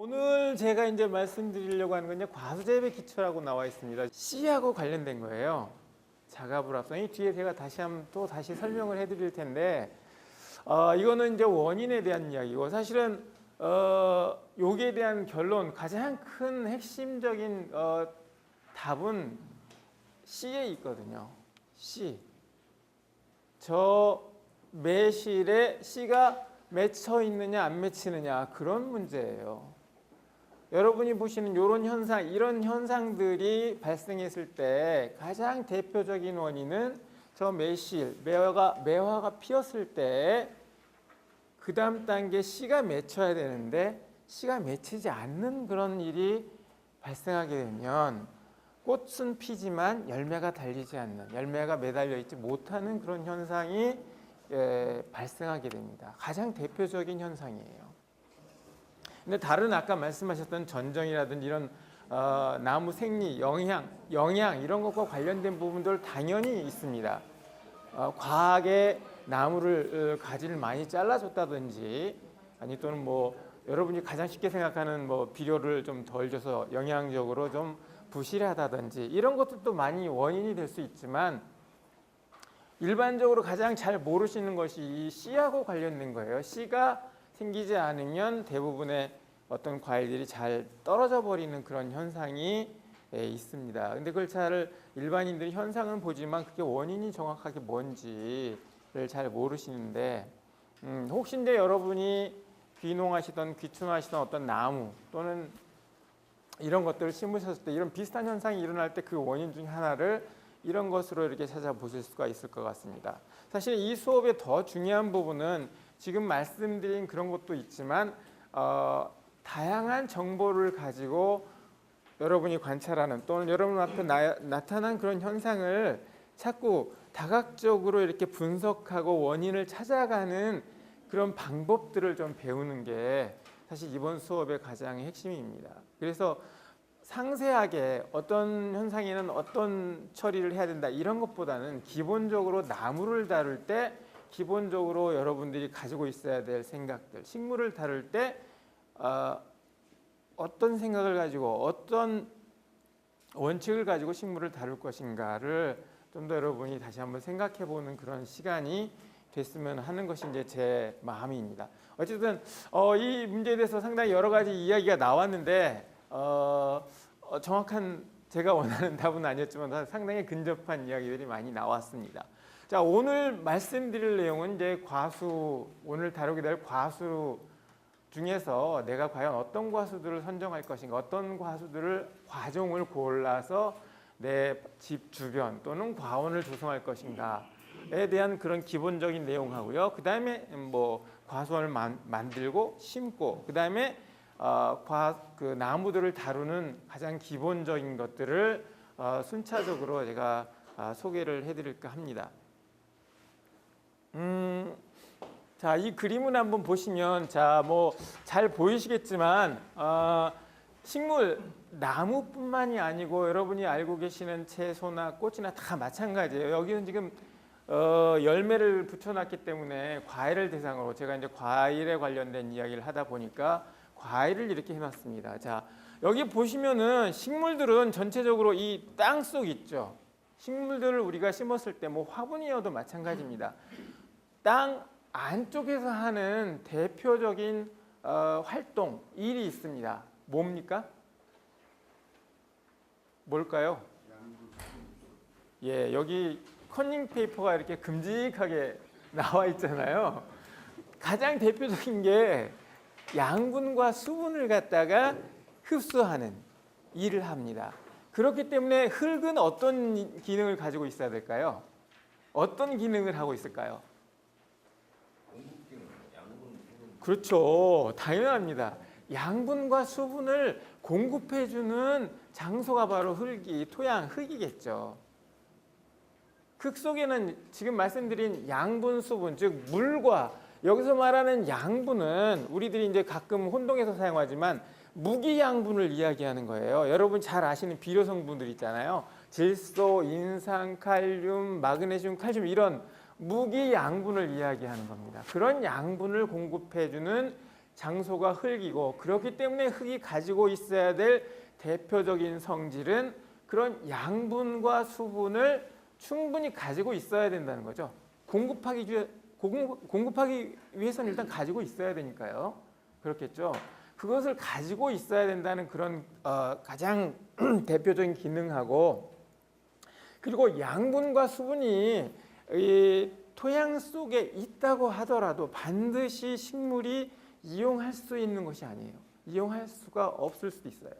오늘 제가 이제 말씀드리려고 하는 건 이제 과수재배 기초라고 나와 있습니다. C하고 관련된 거예요. 자가불합성. 뒤에 제가 다시 설명을 해드릴 텐데, 이거는 이제 원인에 대한 이야기고, 사실은 여기에 대한 결론, 가장 큰 핵심적인 답은 C에 있거든요. C. 저 매실에 C가 맺혀 있느냐 안 맺히느냐, 그런 문제예요. 여러분이 보시는 이런 현상들이 발생했을 때 가장 대표적인 원인은 저 매화가 피었을 때 그 다음 단계 C가 맺혀야 되는데 C가 맺히지 않는 그런 일이 발생하게 되면 꽃은 피지만 열매가 달리지 않는, 열매가 매달려 있지 못하는 그런 현상이 발생하게 됩니다. 가장 대표적인 현상이에요. 근데 다른 아까 말씀하셨던 전정이라든지 이런 나무 생리, 영양 이런 것과 관련된 부분들 당연히 있습니다. 과하게 나무를 가지를 많이 잘라줬다든지, 아니 또는 뭐 여러분이 가장 쉽게 생각하는 뭐 비료를 좀 덜 줘서 영양적으로 좀 부실하다든지 이런 것들도 많이 원인이 될 수 있지만, 일반적으로 가장 잘 모르시는 것이 이 씨하고 관련된 거예요. 씨가 생기지 않으면 대부분의 어떤 과일들이 잘 떨어져 버리는 그런 현상이 있습니다. 근데 그걸 잘 일반인들이 현상은 보지만 그게 원인이 정확하게 뭔지를 잘 모르시는데, 혹시 이제 여러분이 귀농하시던 어떤 나무 또는 이런 것들을 심으셨을 때 이런 비슷한 현상이 일어날 때 그 원인 중에 하나를 이런 것으로 이렇게 찾아보실 수가 있을 것 같습니다. 사실 이 수업의 더 중요한 부분은 지금 말씀드린 그런 것도 있지만 다양한 정보를 가지고 여러분이 관찰하는 또는 여러분 앞에 나타난 그런 현상을 자꾸 다각적으로 이렇게 분석하고 원인을 찾아가는 그런 방법들을 좀 배우는 게 사실 이번 수업의 가장 핵심입니다. 그래서 상세하게 어떤 현상에는 어떤 처리를 해야 된다 이런 것보다는 기본적으로 나무를 다룰 때 기본적으로 여러분들이 가지고 있어야 될 생각들, 식물을 다룰 때 어떤 생각을 가지고 어떤 원칙을 가지고 식물을 다룰 것인가를 좀 더 여러분이 다시 한번 생각해 보는 그런 시간이 됐으면 하는 것이 이제 제 마음입니다. 어쨌든 이 문제에 대해서 상당히 여러 가지 이야기가 나왔는데 정확한 제가 원하는 답은 아니었지만 상당히 근접한 이야기들이 많이 나왔습니다. 자, 오늘 말씀드릴 내용은 이제 오늘 다루게 될 과수 중에서 내가 과연 어떤 과수들을 선정할 것인가, 어떤 과종을 골라서 내 집 주변 또는 과원을 조성할 것인가에 대한 그런 기본적인 내용하고요. 그 다음에 뭐 과수원을 만들고 심고, 그 다음에 그 나무들을 다루는 가장 기본적인 것들을 순차적으로 제가 소개를 해드릴까 합니다. 자, 이 그림을 한번 보시면, 자, 뭐 잘 보이시겠지만 식물, 나무뿐만이 아니고 여러분이 알고 계시는 채소나 꽃이나 다 마찬가지예요. 여기는 지금 열매를 붙여놨기 때문에 과일을 대상으로 제가 이제 과일에 관련된 이야기를 하다 보니까 과일을 이렇게 해놨습니다. 자, 여기 보시면은 식물들은 전체적으로 이 땅속 있죠. 식물들을 우리가 심었을 때 뭐 화분이어도 마찬가지입니다. 땅 안쪽에서 하는 대표적인 활동, 일이 있습니다. 뭡니까? 뭘까요? 예, 여기 커닝 페이퍼가 이렇게 큼직하게 나와 있잖아요. 가장 대표적인 게 양분과 수분을 갖다가 흡수하는 일을 합니다. 그렇기 때문에 흙은 어떤 기능을 가지고 있어야 될까요? 어떤 기능을 하고 있을까요? 그렇죠. 당연합니다. 양분과 수분을 공급해주는 장소가 바로 흙이겠죠. 흙 속에는 지금 말씀드린 양분, 수분, 즉 물과, 여기서 말하는 양분은 우리들이 이제 가끔 혼동해서 사용하지만 무기양분을 이야기하는 거예요. 여러분 잘 아시는 비료 성분들 있잖아요. 질소, 인산, 칼륨, 마그네슘, 칼슘 이런 무기양분을 이야기하는 겁니다. 그런 양분을 공급해주는 장소가 흙이고 그렇기 때문에 흙이 가지고 있어야 될 대표적인 성질은 그런 양분과 수분을 충분히 가지고 있어야 된다는 거죠. 공급하기 위해서는 일단 가지고 있어야 되니까요. 그렇겠죠. 그것을 가지고 있어야 된다는 그런 가장 대표적인 기능하고, 그리고 양분과 수분이 이 토양 속에 있다고 하더라도 반드시 식물이 이용할 수 있는 것이 아니에요. 이용할 수가 없을 수도 있어요.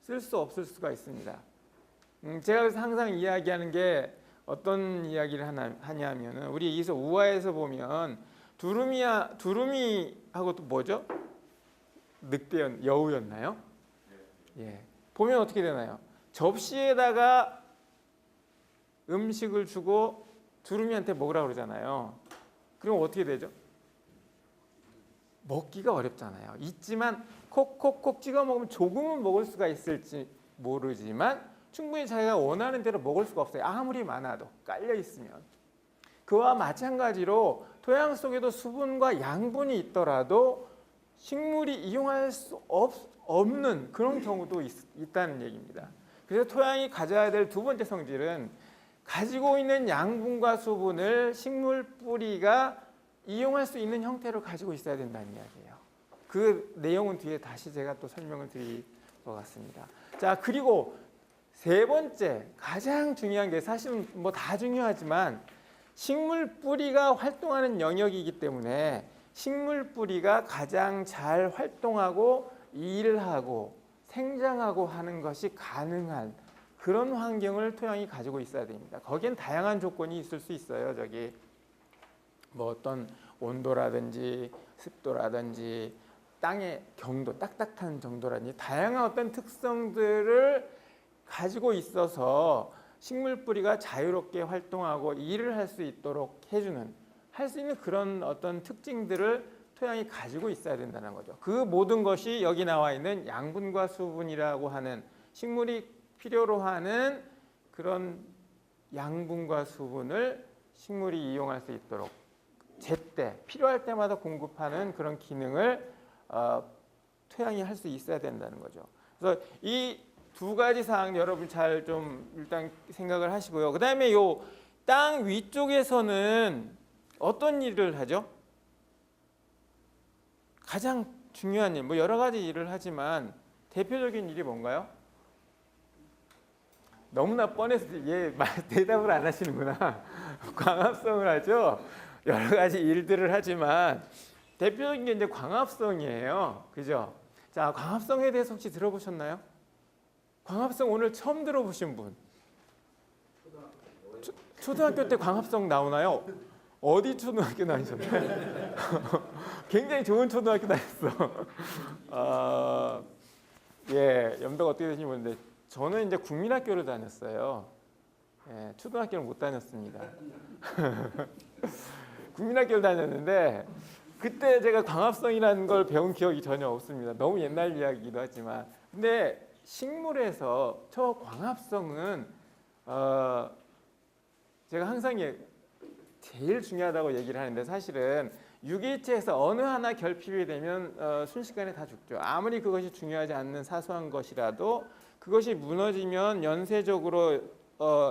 쓸 수 없을 수가 있습니다. 제가 그래서 항상 이야기하는 게 어떤 이야기를 하냐면은 우리 여기서 우화에서 보면 두루미하고 또 뭐죠? 여우였나요? 예. 보면 어떻게 되나요? 접시에다가 음식을 주고 두루미한테 먹으라고 그러잖아요. 그럼 어떻게 되죠? 먹기가 어렵잖아요. 있지만 콕콕콕 찍어 먹으면 조금은 먹을 수가 있을지 모르지만 충분히 자기가 원하는 대로 먹을 수가 없어요. 아무리 많아도 깔려 있으면. 그와 마찬가지로 토양 속에도 수분과 양분이 있더라도 식물이 이용할 수 없는 그런 경우도 있다는 얘기입니다. 그래서 토양이 가져야 될 두 번째 성질은 가지고 있는 양분과 수분을 식물 뿌리가 이용할 수 있는 형태로 가지고 있어야 된다는 이야기예요. 그 내용은 뒤에 다시 제가 또 설명을 드릴 것 같습니다. 자, 그리고 세 번째 가장 중요한 게 사실은 뭐 다 중요하지만 식물 뿌리가 활동하는 영역이기 때문에 식물 뿌리가 가장 잘 활동하고 일을 하고 생장하고 하는 것이 가능한 그런 환경을 토양이 가지고 있어야 됩니다. 거기엔 다양한 조건이 있을 수 있어요. 저기 뭐 어떤 온도라든지 습도라든지 땅의 경도, 딱딱한 정도라든지 다양한 어떤 특성들을 가지고 있어서 식물 뿌리가 자유롭게 활동하고 일을 할 수 있도록 해주는, 할 수 있는 그런 어떤 특징들을 토양이 가지고 있어야 된다는 거죠. 그 모든 것이 여기 나와 있는 양분과 수분이라고 하는 식물이 필요로 하는 그런 양분과 수분을 식물이 이용할 수 있도록 제때 필요할 때마다 공급하는 그런 기능을 토양이 할 수 있어야 된다는 거죠. 그래서 이 두 가지 사항 여러분 잘 좀 일단 생각을 하시고요. 그다음에 요 땅 위쪽에서는 어떤 일을 하죠? 가장 중요한 일, 뭐 여러 가지 일을 하지만 대표적인 일이 뭔가요? 너무나 뻔해서 대답을 안 하시는구나. 광합성을 하죠. 여러 가지 일들을 하지만 대표적인 게 이제 광합성이에요. 그죠? 자, 광합성에 대해서 혹시 들어보셨나요? 광합성 오늘 처음 들어보신 분? 초등학교 때 광합성 나오나요? 어디 초등학교 다니셨나요? 굉장히 좋은 초등학교 다녔어. 예, 염도가 어떻게 되시는지 모르는데 저는 이제 국민학교를 다녔어요. 예, 초등학교를 못 다녔습니다. 국민학교를 다녔는데 그때 제가 광합성이라는 걸 배운 기억이 전혀 없습니다. 너무 옛날 이야기이기도 하지만. 근데 식물에서 저 광합성은 제가 항상 제일 중요하다고 얘기를 하는데 사실은 유기체에서 어느 하나 결핍이 되면 순식간에 다 죽죠. 아무리 그것이 중요하지 않는 사소한 것이라도 그것이 무너지면 연쇄적으로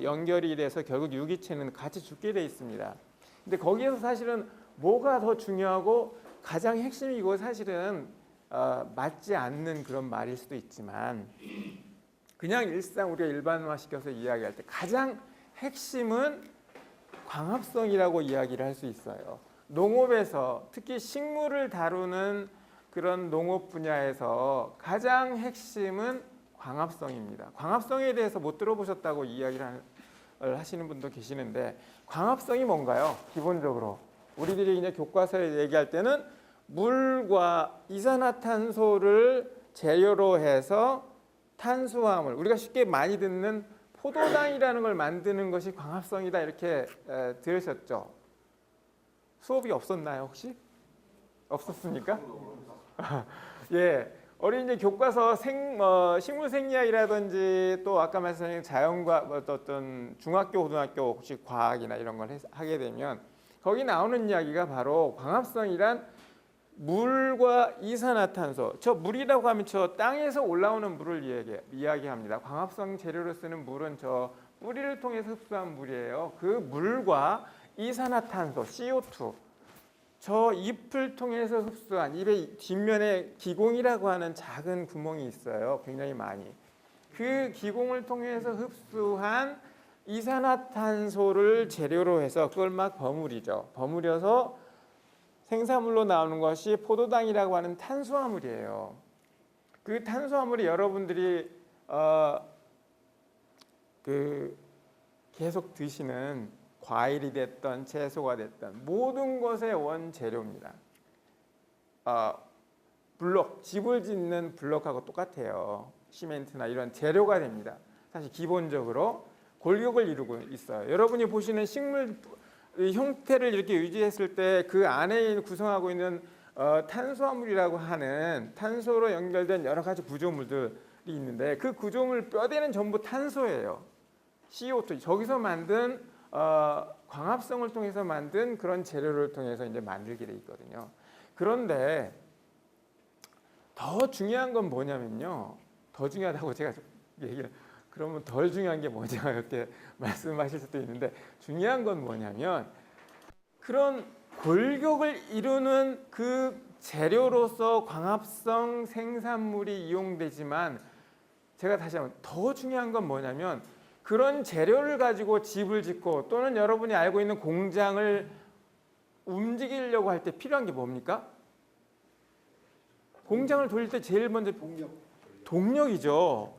연결이 돼서 결국 유기체는 같이 죽게 돼 있습니다. 근데 거기에서 사실은 뭐가 더 중요하고 가장 핵심이고 사실은 맞지 않는 그런 말일 수도 있지만 그냥 일상 우리가 일반화시켜서 이야기할 때 가장 핵심은 광합성이라고 이야기를 할 수 있어요. 농업에서 특히 식물을 다루는 그런 농업 분야에서 가장 핵심은 광합성입니다. 광합성에 대해서 못 들어보셨다고 이야기를 하시는 분도 계시는데 광합성이 뭔가요? 기본적으로 우리들이 이제 교과서에 얘기할 때는 물과 이산화탄소를 재료로 해서 탄수화물, 우리가 쉽게 많이 듣는 포도당이라는 걸 만드는 것이 광합성이다 이렇게 들으셨죠? 수업이 없었나요 혹시? 없었습니까? 예, 어린이 교과서 식물생리학이라든지 또 아까 말씀하신 자연과학 어떤 중학교, 고등학교 혹시 과학이나 이런 걸 하게 되면 거기 나오는 이야기가 바로 광합성이란 물과 이산화탄소. 저 물이라고 하면 저 땅에서 올라오는 물을 이야기합니다. 광합성 재료로 쓰는 물은 저 뿌리를 통해서 흡수한 물이에요. 그 물과 이산화탄소, CO2. 저 잎을 통해서 흡수한, 잎의 뒷면에 기공이라고 하는 작은 구멍이 있어요. 굉장히 많이. 그 기공을 통해서 흡수한 이산화탄소를 재료로 해서 그걸 막 버무리죠. 버무려서 생산물로 나오는 것이 포도당이라고 하는 탄수화물이에요. 그 탄수화물이 여러분들이 계속 드시는 과일이 됐던 채소가 됐던 모든 것의 원재료입니다. 블록, 집을 짓는 블록하고 똑같아요. 시멘트나 이런 재료가 됩니다. 사실 기본적으로 골격을 이루고 있어요. 여러분이 보시는 식물 형태를 이렇게 유지했을 때 그 안에 구성하고 있는 탄수화물이라고 하는 탄소로 연결된 여러 가지 구조물들이 있는데 그 구조물 뼈대는 전부 탄소예요. CO2 저기서 만든 광합성을 통해서 만든 그런 재료를 통해서 이제 만들게 돼 있거든요. 그런데 더 중요한 건 뭐냐면요. 더 중요하다고 제가 얘기를 그러면 덜 중요한 게 뭐냐 이렇게 말씀하실 수도 있는데 중요한 건 뭐냐면 그런 골격을 이루는 그 재료로서 광합성 생산물이 이용되지만 제가 다시 한번 더 중요한 건 뭐냐면 그런 재료를 가지고 집을 짓고 또는 여러분이 알고 있는 공장을 움직이려고 할 때 필요한 게 뭡니까? 공장을 돌릴 때 제일 먼저 동력이죠.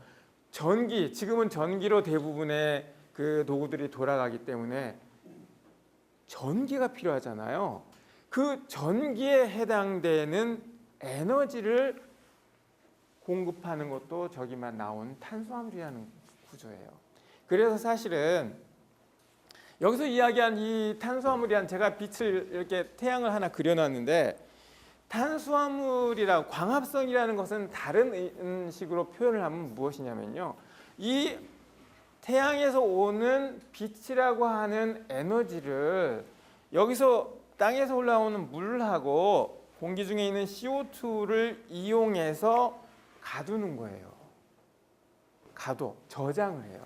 전기, 지금은 전기로 대부분의 그 도구들이 돌아가기 때문에 전기가 필요하잖아요. 그 전기에 해당되는 에너지를 공급하는 것도 저기만 나온 탄수화물이라는 구조예요. 그래서 사실은 여기서 이야기한 이 탄수화물이란 제가 빛을 이렇게 태양을 하나 그려놨는데 탄수화물이라고 광합성이라는 것은 다른 식으로 표현을 하면 무엇이냐면요. 이 태양에서 오는 빛이라고 하는 에너지를 여기서 땅에서 올라오는 물하고 공기 중에 있는 CO2를 이용해서 가두는 거예요. 저장을 해요.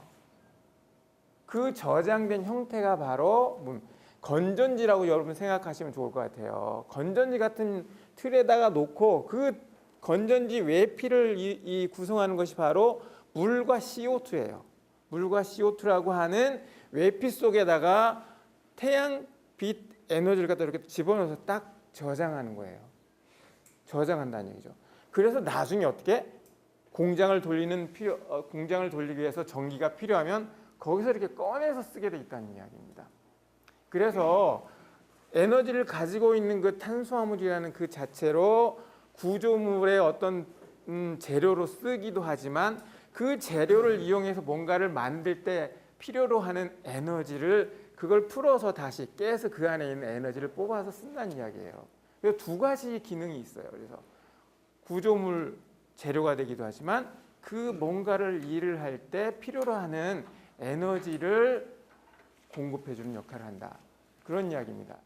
그 저장된 형태가 바로 건전지라고 여러분 생각하시면 좋을 것 같아요. 건전지 같은 틀에다가 놓고 그 건전지 외피를 구성하는 것이 바로 물과 CO2예요. 물과 CO2라고 하는 외피 속에다가 태양빛 에너지를 갖다 이렇게 집어넣어서 딱 저장하는 거예요. 저장한다는 얘기죠. 그래서 나중에 어떻게 공장을 돌리기 위해서 전기가 필요하면 거기서 이렇게 꺼내서 쓰게 돼 있다는 이야기입니다. 그래서 에너지를 가지고 있는 그 탄수화물이라는 그 자체로 구조물의 어떤 재료로 쓰기도 하지만 그 재료를 이용해서 뭔가를 만들 때 필요로 하는 에너지를 그걸 풀어서 다시 깨서 그 안에 있는 에너지를 뽑아서 쓴다는 이야기예요. 그래서 두 가지 기능이 있어요. 그래서 구조물 재료가 되기도 하지만 그 뭔가를 일을 할 때 필요로 하는 에너지를 공급해 주는 역할을 한다. 그런 이야기입니다.